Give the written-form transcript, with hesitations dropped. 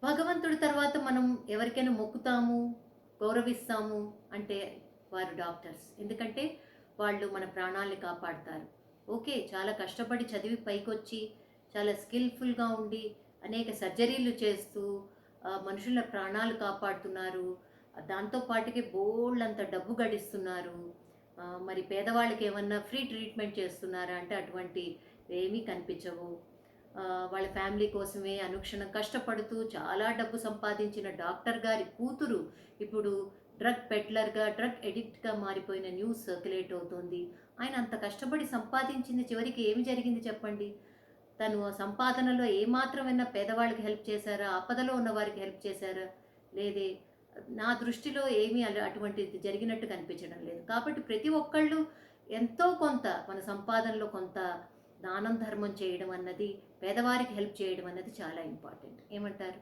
భగవంతుడి తర్వాత మనం ఎవరికైనా మొక్కుతాము, గౌరవిస్తాము అంటే వారు డాక్టర్స్. ఎందుకంటే వాళ్ళు మన ప్రాణాల్ని కాపాడతారు. ఓకే. చాలా కష్టపడి చదివి పైకొచ్చి, చాలా స్కిల్‌ఫుల్‌గా ఉండి, అనేక సర్జరీలు చేస్తూ మనుషుల ప్రాణాలు కాపాడుతున్నారు. దాంతో పాటుకి బోలెడంత డబ్బు గడిస్తున్నారు. మరి పేదవాళ్ళకేమన్నా ఫ్రీ ట్రీట్మెంట్ చేస్తున్నారా అంటే అటువంటివేమీ కనిపించవు. వాళ్ళ ఫ్యామిలీ కోసమే అనుక్షణం కష్టపడుతూ చాలా డబ్బు సంపాదించిన డాక్టర్ గారి కూతురు ఇప్పుడు డ్రగ్ పెడ్లర్‌గా, డ్రగ్ ఎడిక్ట్‌గా మారిపోయిన న్యూస్ సర్క్యులేట్ అవుతోంది. ఆయన అంత కష్టపడి సంపాదించింది చివరికి ఏమి జరిగింది చెప్పండి? తను ఆ సంపాదనలో ఏమాత్రమైనా పేదవాళ్ళకి హెల్ప్ చేశారా? ఆపదలో ఉన్న వారికి హెల్ప్ చేశారా? లేదే. నా దృష్టిలో ఏమీ అటువంటిది జరిగినట్టు కనిపించడం లేదు. కాబట్టి ప్రతి ఒక్కళ్ళు ఎంతో కొంత మన సంపాదనలో కొంత దానం, ధర్మం చేయడం అన్నది, పేదవారికి హెల్ప్ చేయడం అన్నది చాలా ఇంపార్టెంట్. ఏమంటారు?